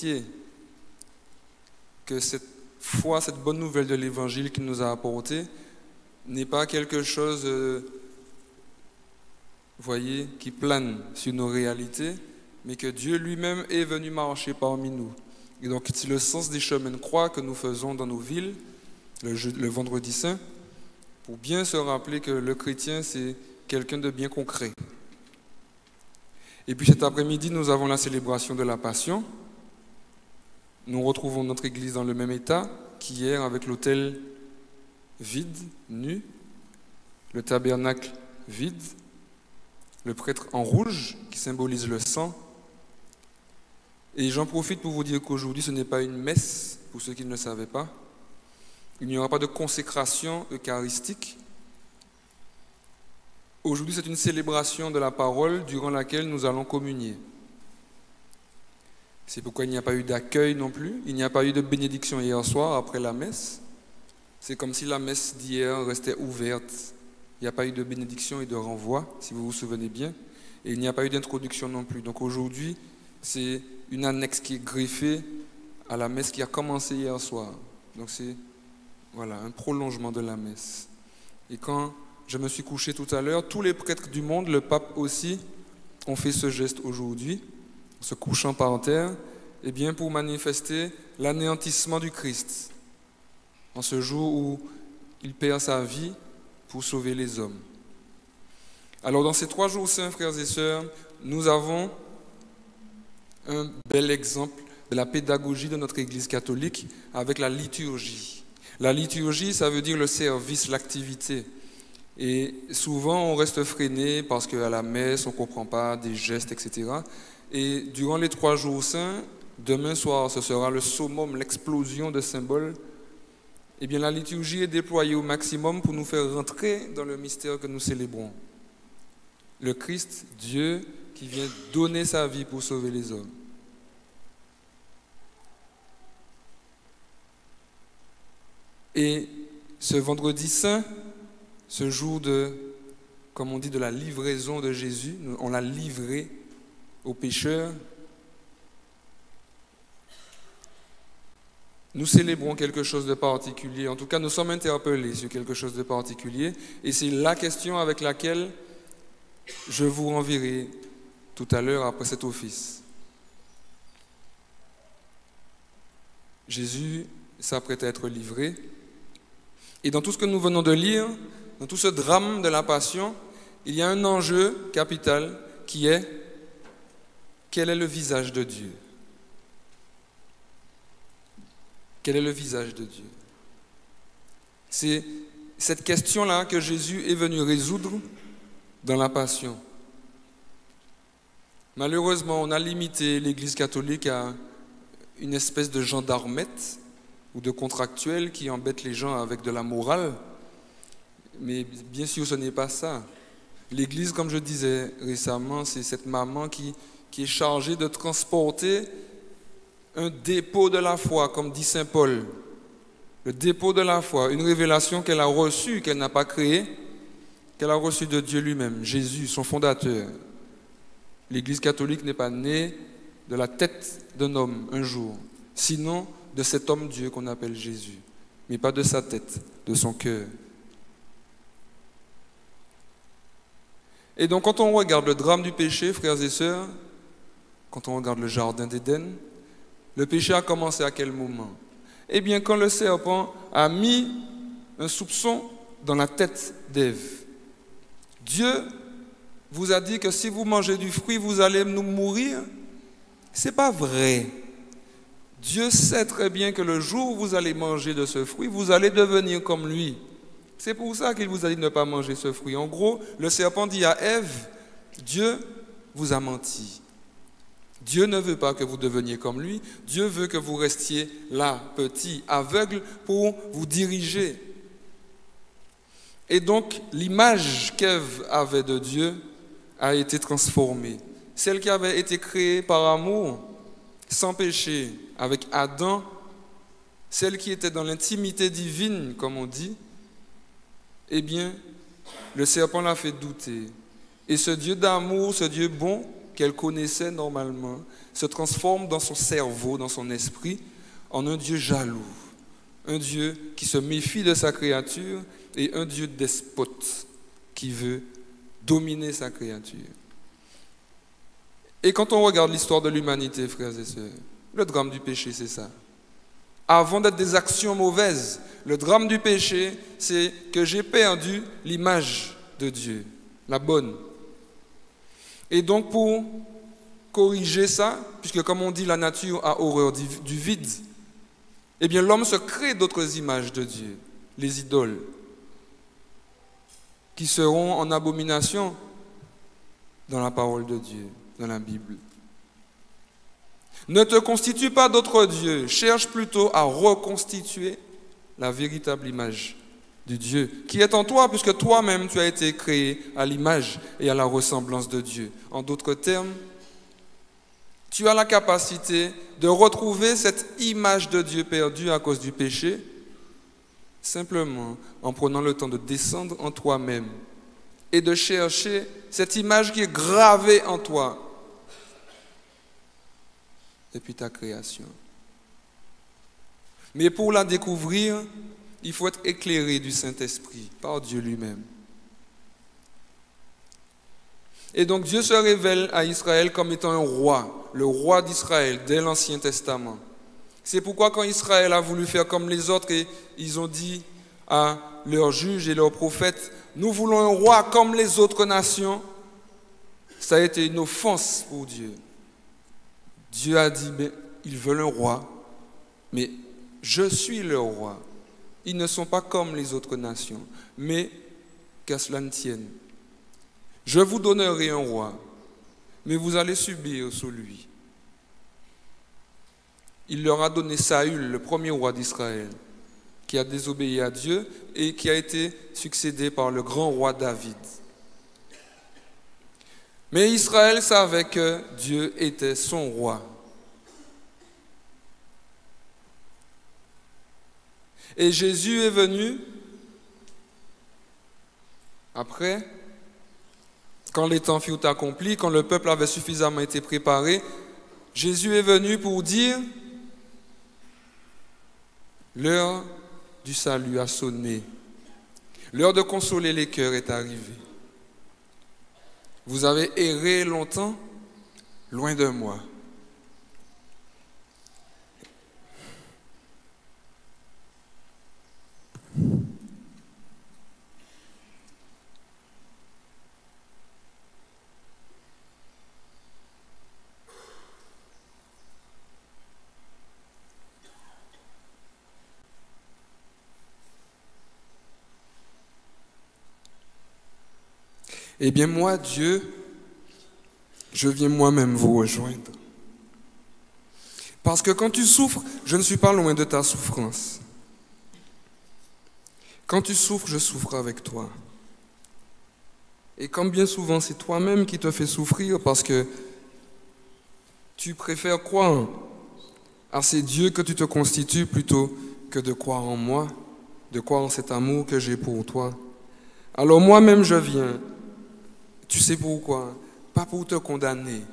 entier que cette foi, cette bonne nouvelle de l'Évangile qu'il nous a apportée n'est pas quelque chose, voyez, qui plane sur nos réalités, mais que Dieu lui-même est venu marcher parmi nous. Et donc, c'est le sens des chemins de croix que nous faisons dans nos villes, le vendredi saint, pour bien se rappeler que le chrétien, c'est quelqu'un de bien concret. Et puis cet après-midi, nous avons la célébration de la Passion. Nous retrouvons notre église dans le même état qu'hier, avec l'autel vide, nu, le tabernacle vide, le prêtre en rouge qui symbolise le sang. Et j'en profite pour vous dire qu'aujourd'hui, ce n'est pas une messe, pour ceux qui ne le savaient pas. Il n'y aura pas de consécration eucharistique. Aujourd'hui, c'est une célébration de la parole durant laquelle nous allons communier. C'est pourquoi il n'y a pas eu d'accueil non plus. Il n'y a pas eu de bénédiction hier soir après la messe. C'est comme si la messe d'hier restait ouverte. Il n'y a pas eu de bénédiction et de renvoi, si vous vous souvenez bien. Et il n'y a pas eu d'introduction non plus. Donc aujourd'hui, c'est une annexe qui est greffée à la messe qui a commencé hier soir. Donc c'est un prolongement de la messe. Et quand je me suis couché tout à l'heure, tous les prêtres du monde, le pape aussi, ont fait ce geste aujourd'hui, en se couchant par terre, pour manifester l'anéantissement du Christ, en ce jour où il perd sa vie pour sauver les hommes. Alors dans ces 3 jours saints, frères et sœurs, nous avons un bel exemple de la pédagogie de notre Église catholique avec la liturgie. La liturgie, ça veut dire le service, l'activité. Et souvent, on reste freiné parce qu'à la messe, on ne comprend pas des gestes, etc. Et durant les 3 jours saints, demain soir, ce sera le summum, l'explosion de symboles. La liturgie est déployée au maximum pour nous faire rentrer dans le mystère que nous célébrons. Le Christ, Dieu, qui vient donner sa vie pour sauver les hommes. Et ce vendredi saint, ce jour comme on dit, de la livraison de Jésus, on l'a livré aux pécheurs. Nous célébrons quelque chose de particulier. En tout cas, nous sommes interpellés sur quelque chose de particulier. Et c'est la question avec laquelle je vous renverrai tout à l'heure après cet office. Jésus s'apprête à être livré. Et dans tout ce que nous venons de lire, dans tout ce drame de la Passion, il y a un enjeu capital qui est: quel est le visage de Dieu? Quel est le visage de Dieu? C'est cette question-là que Jésus est venu résoudre dans la Passion. Malheureusement, on a limité l'Église catholique à une espèce de gendarmette ou de contractuel qui embête les gens avec de la morale. Mais bien sûr, ce n'est pas ça. L'Église, comme je disais récemment, c'est cette maman qui est chargée de transporter un dépôt de la foi, comme dit saint Paul. Le dépôt de la foi, une révélation qu'elle a reçue, qu'elle n'a pas créée, qu'elle a reçue de Dieu lui-même, Jésus, son fondateur. L'Église catholique n'est pas née de la tête d'un homme un jour, sinon de cet homme Dieu qu'on appelle Jésus, mais pas de sa tête, de son cœur. Et donc quand on regarde le drame du péché, frères et sœurs, quand on regarde le jardin d'Éden, le péché a commencé à quel moment? Quand le serpent a mis un soupçon dans la tête d'Ève. Dieu vous a dit que si vous mangez du fruit, vous allez nous mourir. Ce n'est pas vrai. Dieu sait très bien que le jour où vous allez manger de ce fruit, vous allez devenir comme lui. C'est pour ça qu'il vous a dit de ne pas manger ce fruit. En gros, le serpent dit à Ève, Dieu vous a menti. Dieu ne veut pas que vous deveniez comme lui. Dieu veut que vous restiez là, petit, aveugle, pour vous diriger. Et donc, l'image qu'Ève avait de Dieu a été transformée. Celle qui avait été créée par amour, sans péché, avec Adam, celle qui était dans l'intimité divine, comme on dit, le serpent l'a fait douter. Et ce Dieu d'amour, ce Dieu bon, qu'elle connaissait normalement se transforme dans son cerveau, dans son esprit, en un Dieu jaloux, un Dieu qui se méfie de sa créature et un Dieu despote qui veut dominer sa créature. Et quand on regarde l'histoire de l'humanité, frères et sœurs, le drame du péché, c'est ça. Avant d'être des actions mauvaises, le drame du péché, c'est que j'ai perdu l'image de Dieu, la bonne. Et donc pour corriger ça, puisque comme on dit, la nature a horreur du vide, eh bien l'homme se crée d'autres images de Dieu, les idoles, qui seront en abomination dans la parole de Dieu, dans la Bible. Ne te constitue pas d'autres dieux, cherche plutôt à reconstituer la véritable image du Dieu qui est en toi, puisque toi-même tu as été créé à l'image et à la ressemblance de Dieu. En d'autres termes, tu as la capacité de retrouver cette image de Dieu perdue à cause du péché, simplement en prenant le temps de descendre en toi-même et de chercher cette image qui est gravée en toi depuis ta création. Mais pour la découvrir, il faut être éclairé du Saint-Esprit par Dieu lui-même. Et donc Dieu se révèle à Israël comme étant un roi, le roi d'Israël dès l'Ancien Testament. C'est pourquoi quand Israël a voulu faire comme les autres et ils ont dit à leurs juges et leurs prophètes, nous voulons un roi comme les autres nations, ça a été une offense pour Dieu. Dieu a dit, mais ils veulent un roi, mais je suis leur roi. Ils ne sont pas comme les autres nations, mais qu'à cela ne tienne. Je vous donnerai un roi, mais vous allez subir sous lui. Il leur a donné Saül, le premier roi d'Israël, qui a désobéi à Dieu et qui a été succédé par le grand roi David. Mais Israël savait que Dieu était son roi. Et Jésus est venu après, quand les temps furent accomplis, quand le peuple avait suffisamment été préparé, Jésus est venu pour dire, l'heure du salut a sonné, l'heure de consoler les cœurs est arrivée. Vous avez erré longtemps, loin de moi. Eh bien moi, Dieu, je viens moi-même vous rejoindre. Parce que quand tu souffres, je ne suis pas loin de ta souffrance. Quand tu souffres, je souffre avec toi. Et comme bien souvent, c'est toi-même qui te fais souffrir parce que tu préfères croire à ces dieux que tu te constitues plutôt que de croire en moi, de croire en cet amour que j'ai pour toi. Alors moi-même, je viens. Tu sais pourquoi? Pas pour te condamner.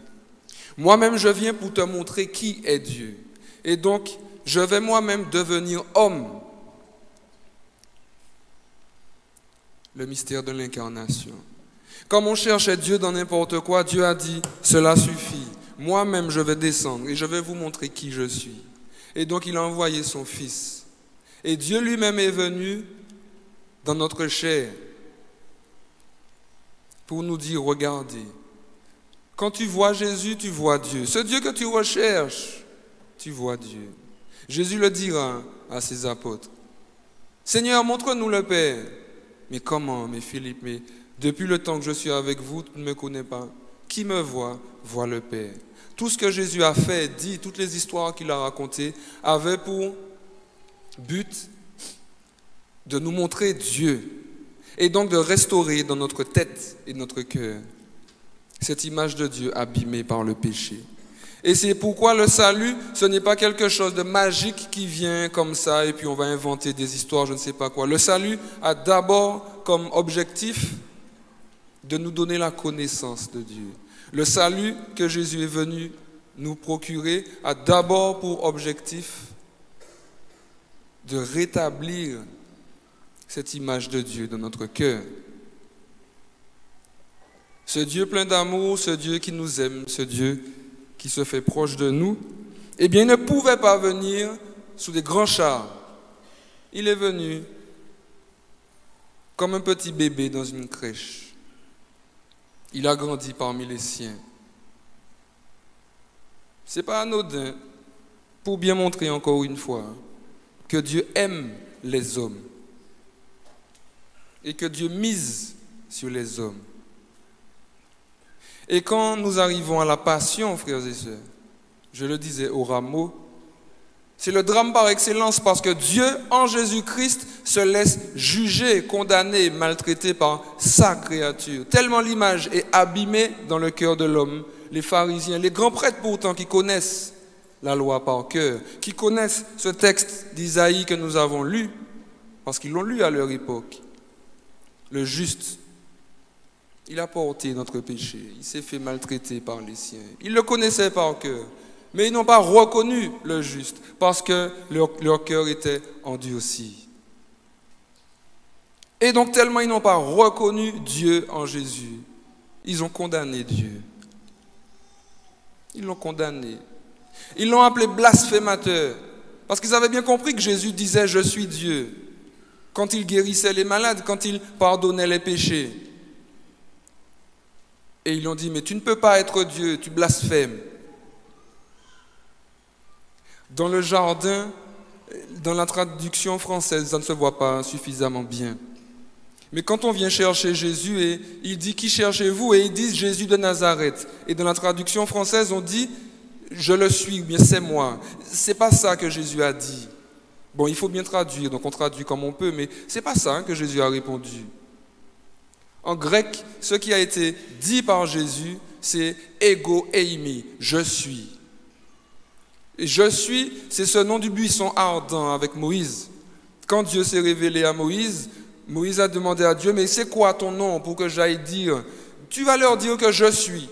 Moi-même, je viens pour te montrer qui est Dieu. Et donc, je vais moi-même devenir homme. Le mystère de l'incarnation. Comme on cherchait Dieu dans n'importe quoi, Dieu a dit, cela suffit. Moi-même, je vais descendre et je vais vous montrer qui je suis. Et donc, il a envoyé son Fils. Et Dieu lui-même est venu dans notre chair pour nous dire, regardez, quand tu vois Jésus, tu vois Dieu. Ce Dieu que tu recherches, tu vois Dieu. Jésus le dira à ses apôtres. Seigneur, montre-nous le Père. Mais comment, mais Philippe, mais depuis le temps que je suis avec vous, tu ne me connais pas. Qui me voit, voit le Père. Tout ce que Jésus a fait, dit, toutes les histoires qu'il a racontées, avaient pour but de nous montrer Dieu. Et donc de restaurer dans notre tête et notre cœur cette image de Dieu abîmée par le péché. Et c'est pourquoi le salut, ce n'est pas quelque chose de magique qui vient comme ça et puis on va inventer des histoires, je ne sais pas quoi. Le salut a d'abord comme objectif de nous donner la connaissance de Dieu, Le salut que Jésus est venu nous procurer a d'abord pour objectif de rétablir cette image de Dieu dans notre cœur. Ce Dieu plein d'amour, ce Dieu qui nous aime, ce Dieu qui se fait proche de nous, eh bien, il ne pouvait pas venir sous des grands chars. Il est venu comme un petit bébé dans une crèche. Il a grandi parmi les siens. Ce n'est pas anodin, pour bien montrer encore une fois que Dieu aime les hommes et que Dieu mise sur les hommes. Et quand nous arrivons à la passion, frères et sœurs, je le disais au rameau, c'est le drame par excellence parce que Dieu, en Jésus-Christ, se laisse juger, condamner, maltraiter par sa créature. Tellement l'image est abîmée dans le cœur de l'homme. Les pharisiens, les grands prêtres pourtant qui connaissent la loi par cœur, qui connaissent ce texte d'Isaïe que nous avons lu, parce qu'ils l'ont lu à leur époque. Le juste, il a porté notre péché, il s'est fait maltraiter par les siens. Ils le connaissaient par cœur, mais ils n'ont pas reconnu le juste, parce que leur cœur était endurci. Et donc tellement ils n'ont pas reconnu Dieu en Jésus, ils ont condamné Dieu. Ils l'ont condamné. Ils l'ont appelé blasphémateur. Parce qu'ils avaient bien compris que Jésus disait « Je suis Dieu » quand il guérissait les malades, quand il pardonnait les péchés. Et ils lui ont dit « Mais tu ne peux pas être Dieu, tu blasphèmes. » Dans le jardin, dans la traduction française, ça ne se voit pas suffisamment bien. Mais quand on vient chercher Jésus, et il dit « Qui cherchez-vous » et ils disent « Jésus de Nazareth ». Et dans la traduction française, on dit « Je le suis » ou bien « C'est moi ». Ce n'est pas ça que Jésus a dit. Bon, il faut bien traduire, donc on traduit comme on peut, mais ce n'est pas ça que Jésus a répondu. En grec, ce qui a été dit par Jésus, c'est « Ego eimi », « Je suis ». Et « Je suis », c'est ce nom du buisson ardent avec Moïse. Quand Dieu s'est révélé à Moïse, Moïse a demandé à Dieu, mais c'est quoi ton nom pour que j'aille dire? Tu vas leur dire que je suis.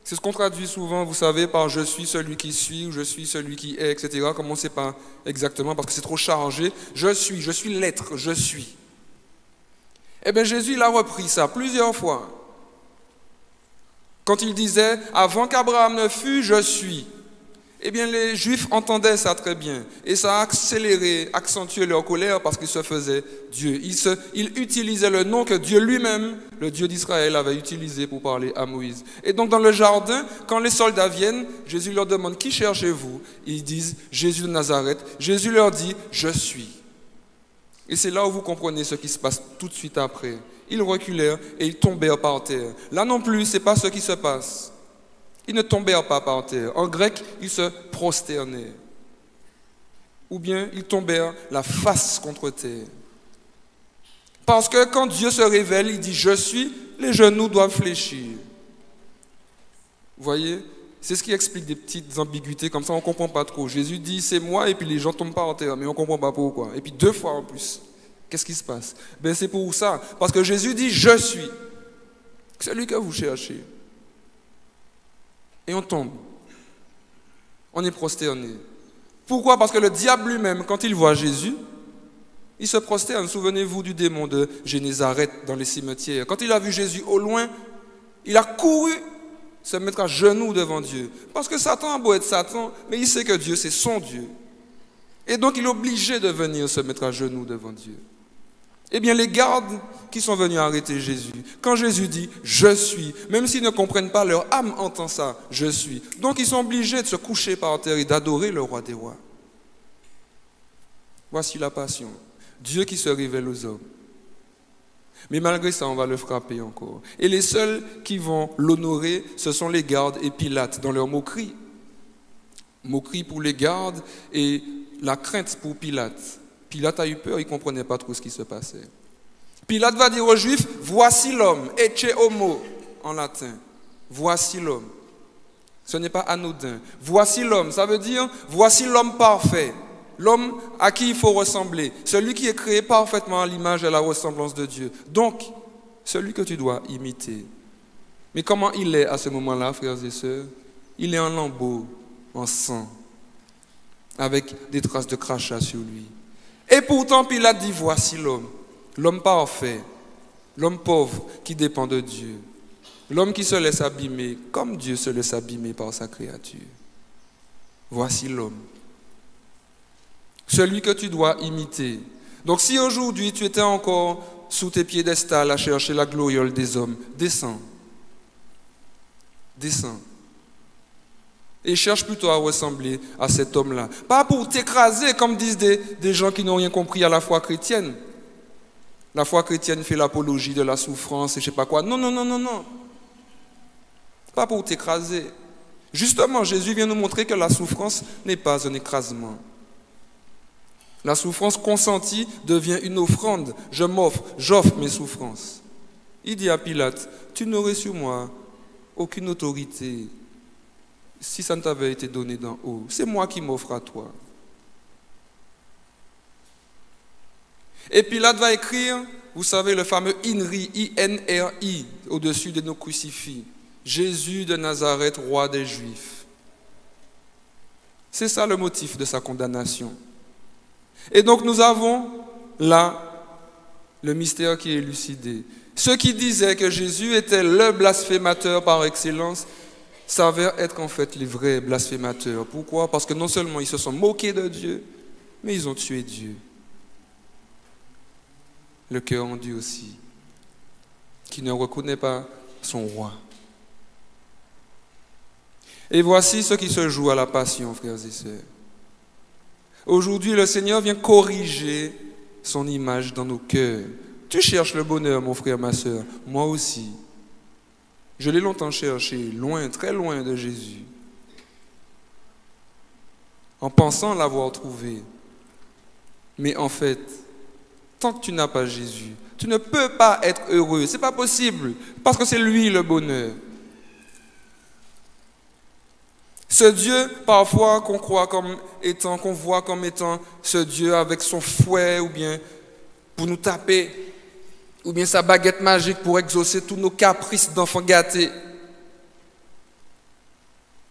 C'est ce qu'on traduit souvent, vous savez, par je suis celui qui suis, ou je suis celui qui est, etc. Comme on ne sait pas exactement, parce que c'est trop chargé. Je suis l'être, je suis. Eh bien, Jésus, il a repris ça plusieurs fois. Quand il disait, avant qu'Abraham ne fût, je suis. Eh bien, les Juifs entendaient ça très bien. Et ça a accéléré, accentué leur colère parce qu'ils se faisaient Dieu. Ils utilisaient le nom que Dieu lui-même, le Dieu d'Israël, avait utilisé pour parler à Moïse. Et donc, dans le jardin, quand les soldats viennent, Jésus leur demande « Qui cherchez-vous » Ils disent « Jésus de Nazareth ». Jésus leur dit « Je suis ». Et c'est là où vous comprenez ce qui se passe tout de suite après. Ils reculèrent et ils tombèrent par terre. Là non plus, ce n'est pas ce qui se passe. Ils ne tombèrent pas par terre. En grec, ils se prosternaient. Ou bien, ils tombèrent la face contre terre. Parce que quand Dieu se révèle, il dit « Je suis », les genoux doivent fléchir. Vous voyez? C'est ce qui explique des petites ambiguïtés comme ça, on ne comprend pas trop. Jésus dit « C'est moi » et puis les gens tombent par terre, mais on ne comprend pas pourquoi. Et puis 2 fois en plus. Qu'est-ce qui se passe? Ben, c'est pour ça. Parce que Jésus dit « Je suis ». C'est lui que vous cherchez. Et on tombe. On est prosterné. Pourquoi? Parce que le diable lui-même, quand il voit Jésus, il se prosterne. Souvenez-vous du démon de Génézareth dans les cimetières. Quand il a vu Jésus au loin, il a couru se mettre à genoux devant Dieu. Parce que Satan a beau être Satan, mais il sait que Dieu, c'est son Dieu. Et donc, il est obligé de venir se mettre à genoux devant Dieu. Eh bien, les gardes qui sont venus arrêter Jésus, quand Jésus dit « Je suis », même s'ils ne comprennent pas, leur âme entend ça « Je suis ». Donc, ils sont obligés de se coucher par terre et d'adorer le roi des rois. Voici la passion. Dieu qui se révèle aux hommes. Mais malgré ça, on va le frapper encore. Et les seuls qui vont l'honorer, ce sont les gardes et Pilate, dans leur moquerie. Moquerie pour les gardes et la crainte pour Pilate. Pilate a eu peur, il ne comprenait pas trop ce qui se passait. Pilate va dire aux Juifs, voici l'homme, ecce homo, en latin. Voici l'homme. Ce n'est pas anodin. Voici l'homme, ça veut dire, voici l'homme parfait. L'homme à qui il faut ressembler. Celui qui est créé parfaitement à l'image et à la ressemblance de Dieu. Donc, celui que tu dois imiter. Mais comment il est à ce moment-là, frères et sœurs? Il est en lambeaux, en sang, avec des traces de crachat sur lui. Et pourtant, Pilate dit, voici l'homme, l'homme parfait, l'homme pauvre qui dépend de Dieu, l'homme qui se laisse abîmer comme Dieu se laisse abîmer par sa créature. Voici l'homme, celui que tu dois imiter. Donc si aujourd'hui tu étais encore sous tes piédestals à chercher la gloriole des hommes, descends. Descends. Et cherche plutôt à ressembler à cet homme-là. Pas pour t'écraser, comme disent des gens qui n'ont rien compris à la foi chrétienne. La foi chrétienne fait l'apologie de la souffrance et je ne sais pas quoi. Non, non, non, non, non. Pas pour t'écraser. Justement, Jésus vient nous montrer que la souffrance n'est pas un écrasement. La souffrance consentie devient une offrande. J'offre mes souffrances. Il dit à Pilate, tu n'aurais sur moi aucune autorité si ça ne t'avait été donné d'en haut. C'est moi qui m'offre à toi. Et Pilate va écrire, vous savez, le fameux INRI, I-N-R-I, au-dessus de nos crucifix. Jésus de Nazareth, roi des Juifs. C'est ça le motif de sa condamnation. Et donc nous avons là le mystère qui est élucidé. Ceux qui disaient que Jésus était le blasphémateur par excellence s'avèrent être en fait les vrais blasphémateurs. Pourquoi? Parce que non seulement ils se sont moqués de Dieu, mais ils ont tué Dieu. Le cœur endurci aussi, qui ne reconnaît pas son roi. Et voici ce qui se joue à la passion, frères et sœurs. Aujourd'hui, le Seigneur vient corriger son image dans nos cœurs. Tu cherches le bonheur, mon frère, ma sœur. Moi aussi. Je l'ai longtemps cherché, loin, très loin de Jésus. En pensant l'avoir trouvé. Mais en fait, tant que tu n'as pas Jésus, tu ne peux pas être heureux. Ce n'est pas possible, parce que c'est lui le bonheur. Ce Dieu, parfois, qu'on voit comme étant ce Dieu avec son fouet, ou bien pour nous taper, ou bien sa baguette magique pour exaucer tous nos caprices d'enfants gâtés,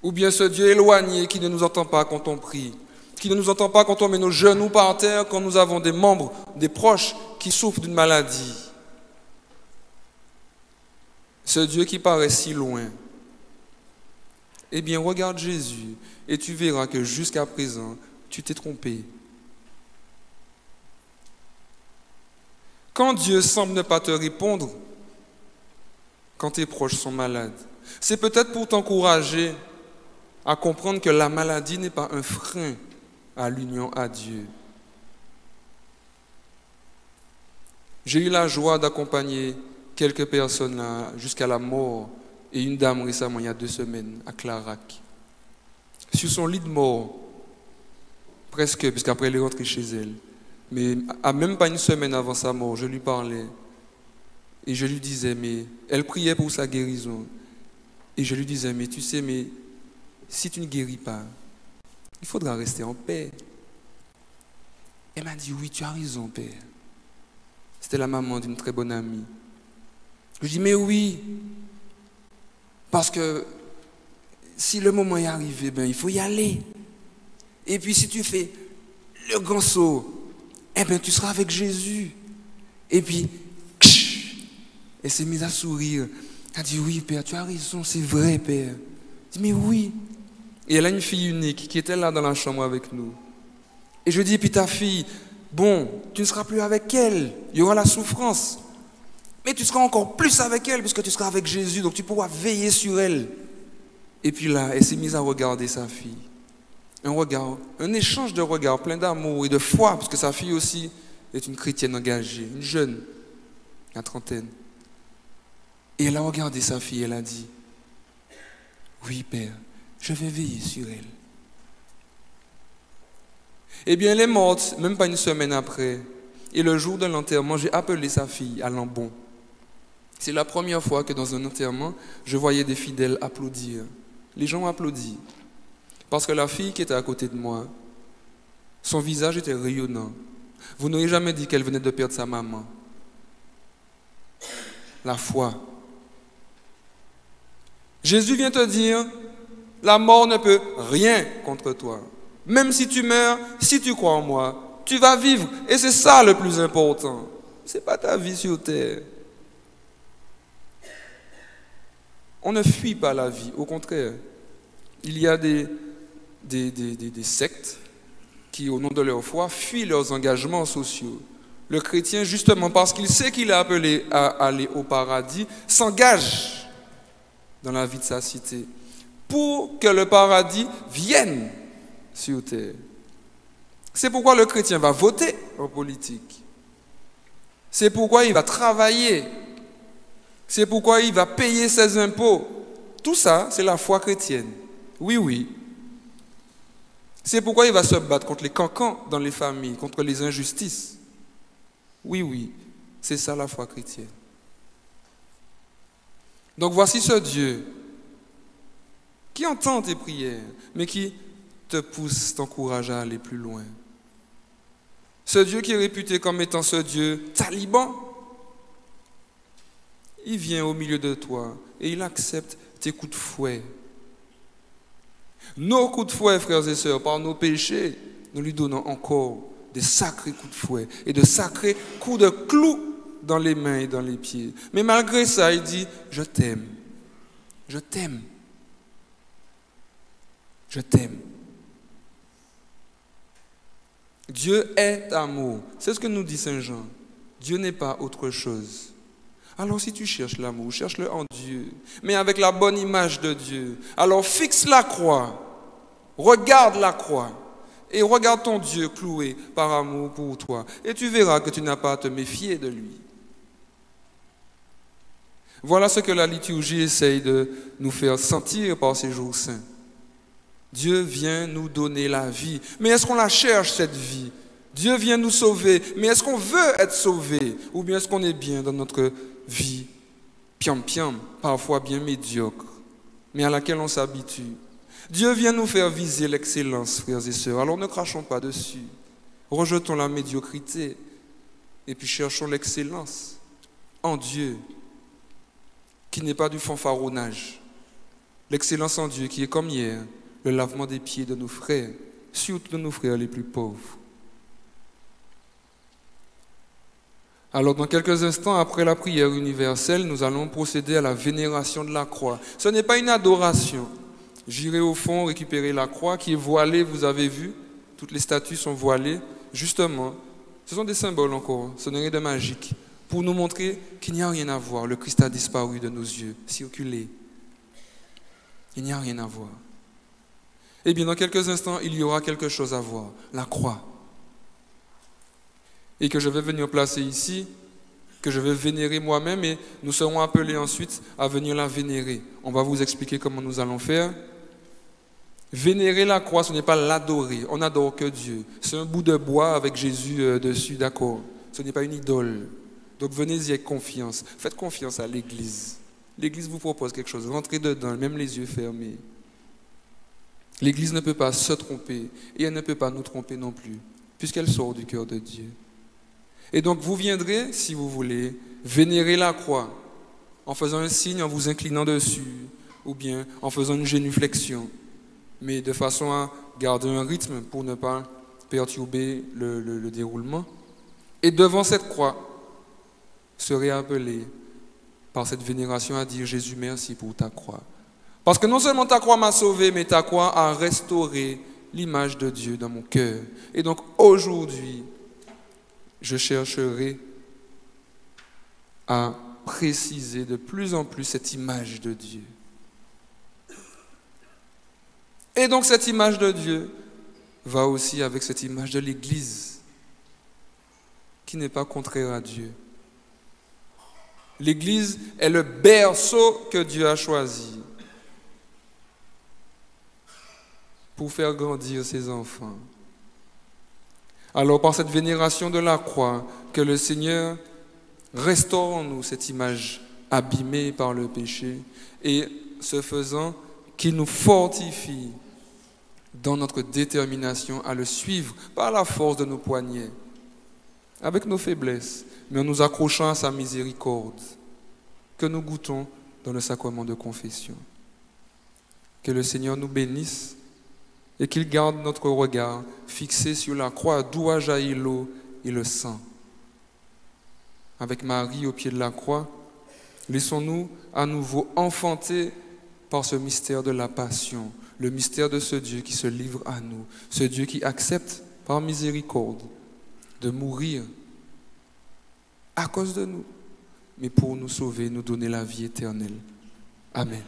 ou bien ce Dieu éloigné qui ne nous entend pas quand on prie, qui ne nous entend pas quand on met nos genoux par terre, quand nous avons des membres, des proches qui souffrent d'une maladie. Ce Dieu qui paraît si loin. Eh bien, regarde Jésus et tu verras que jusqu'à présent, tu t'es trompé. Quand Dieu semble ne pas te répondre, quand tes proches sont malades, c'est peut-être pour t'encourager à comprendre que la maladie n'est pas un frein à l'union à Dieu. J'ai eu la joie d'accompagner quelques personnes là, jusqu'à la mort, et une dame récemment, il y a 2 semaines, à Clarac. Sur son lit de mort, presque, puisqu'après elle est rentrée chez elle. Mais à même pas une semaine avant sa mort, je lui parlais. Et je lui disais, mais elle priait pour sa guérison. Et je lui disais, mais tu sais, mais si tu ne guéris pas, il faudra rester en paix. Elle m'a dit, oui, tu as raison, père. C'était la maman d'une très bonne amie. Je dis, mais oui, parce que si le moment est arrivé, ben, il faut y aller. Et puis si tu fais le grand saut, eh ben, tu seras avec Jésus. Et puis, elle s'est mise à sourire. Elle a dit, oui, père, tu as raison, c'est vrai, père. Je dis, mais oui. Et elle a une fille unique qui était là dans la chambre avec nous. Et je dis, et puis ta fille, bon, tu ne seras plus avec elle, il y aura la souffrance. Mais tu seras encore plus avec elle puisque tu seras avec Jésus, donc tu pourras veiller sur elle. Et puis là, elle s'est mise à regarder sa fille. Un échange de regards plein d'amour et de foi, puisque sa fille aussi est une chrétienne engagée, une jeune, la trentaine. Et elle a regardé sa fille, elle a dit, oui, père, je vais veiller sur elle. Eh bien, elle est morte, même pas une semaine après. Et le jour de l'enterrement, j'ai appelé sa fille à Lambon. C'est la première fois que dans un enterrement, je voyais des fidèles applaudir. Les gens applaudissent. Parce que la fille qui était à côté de moi, son visage était rayonnant. Vous n'auriez jamais dit qu'elle venait de perdre sa maman. La foi. Jésus vient te dire, la mort ne peut rien contre toi. Même si tu meurs, si tu crois en moi, tu vas vivre. Et c'est ça le plus important. Ce n'est pas ta vie sur terre. On ne fuit pas la vie, au contraire. Il y a des sectes qui, au nom de leur foi, fuient leurs engagements sociaux. Le chrétien, justement parce qu'il sait qu'il est appelé à aller au paradis, s'engage dans la vie de sa cité pour que le paradis vienne sur terre. C'est pourquoi le chrétien va voter en politique. C'est pourquoi il va travailler. C'est pourquoi il va payer ses impôts. Tout ça, c'est la foi chrétienne. Oui, oui. C'est pourquoi il va se battre contre les cancans dans les familles, contre les injustices. Oui, oui. C'est ça la foi chrétienne. Donc voici ce Dieu qui entend tes prières, mais qui te pousse, t'encourage à aller plus loin. Ce Dieu qui est réputé comme étant ce Dieu taliban, il vient au milieu de toi et il accepte tes coups de fouet. Nos coups de fouet, frères et sœurs, par nos péchés, nous lui donnons encore des sacrés coups de fouet et de sacrés coups de clou dans les mains et dans les pieds. Mais malgré ça, il dit, je t'aime. Je t'aime. Je t'aime. Dieu est amour. C'est ce que nous dit Saint Jean. Dieu n'est pas autre chose. Alors si tu cherches l'amour, cherche-le en Dieu, mais avec la bonne image de Dieu. Alors fixe la croix, regarde la croix et regarde ton Dieu cloué par amour pour toi. Et tu verras que tu n'as pas à te méfier de lui. Voilà ce que la liturgie essaye de nous faire sentir par ces jours saints. Dieu vient nous donner la vie. Mais est-ce qu'on la cherche, cette vie? Dieu vient nous sauver. Mais est-ce qu'on veut être sauvé? Ou bien est-ce qu'on est bien dans notre vie piam-piam, parfois bien médiocre, mais à laquelle on s'habitue? Dieu vient nous faire viser l'excellence, frères et sœurs. Alors ne crachons pas dessus. Rejetons la médiocrité et puis cherchons l'excellence en Dieu, qui n'est pas du fanfaronnage. L'excellence en Dieu qui est comme hier, le lavement des pieds de nos frères, surtout de nos frères les plus pauvres. Alors, dans quelques instants, après la prière universelle, nous allons procéder à la vénération de la croix. Ce n'est pas une adoration. J'irai au fond récupérer la croix qui est voilée, vous avez vu, toutes les statues sont voilées. Justement, ce sont des symboles encore, ce n'est rien de magique, pour nous montrer qu'il n'y a rien à voir. Le Christ a disparu de nos yeux, circulé. Il n'y a rien à voir. Eh bien, dans quelques instants, il y aura quelque chose à voir, la croix. Et que je vais venir placer ici, que je vais vénérer moi-même, et nous serons appelés ensuite à venir la vénérer. On va vous expliquer comment nous allons faire. Vénérer la croix, ce n'est pas l'adorer, on n'adore que Dieu. C'est un bout de bois avec Jésus dessus, d'accord. Ce n'est pas une idole. Donc venez-y avec confiance. Faites confiance à l'Église. L'Église vous propose quelque chose, rentrez dedans, même les yeux fermés. L'Église ne peut pas se tromper, et elle ne peut pas nous tromper non plus, puisqu'elle sort du cœur de Dieu. Et donc vous viendrez, si vous voulez, vénérer la croix en faisant un signe, en vous inclinant dessus, ou bien en faisant une génuflexion, mais de façon à garder un rythme pour ne pas perturber le déroulement. Et devant cette croix, serez appelé par cette vénération à dire « Jésus, merci pour ta croix ». Parce que non seulement ta croix m'a sauvé, mais ta croix a restauré l'image de Dieu dans mon cœur. Et donc aujourd'hui, je chercherai à préciser de plus en plus cette image de Dieu. Et donc cette image de Dieu va aussi avec cette image de l'Église, qui n'est pas contraire à Dieu. L'Église est le berceau que Dieu a choisi pour faire grandir ses enfants. Alors par cette vénération de la croix, que le Seigneur restaure en nous cette image abîmée par le péché, et ce faisant, qu'il nous fortifie dans notre détermination à le suivre par la force de nos poignets, avec nos faiblesses, mais en nous accrochant à sa miséricorde, que nous goûtons dans le sacrement de confession. Que le Seigneur nous bénisse et qu'il garde notre regard fixé sur la croix d'où a jailli l'eau et le sang. Avec Marie au pied de la croix, laissons-nous à nouveau enfanter par ce mystère de la passion, le mystère de ce Dieu qui se livre à nous, ce Dieu qui accepte par miséricorde de mourir à cause de nous, mais pour nous sauver, nous donner la vie éternelle. Amen.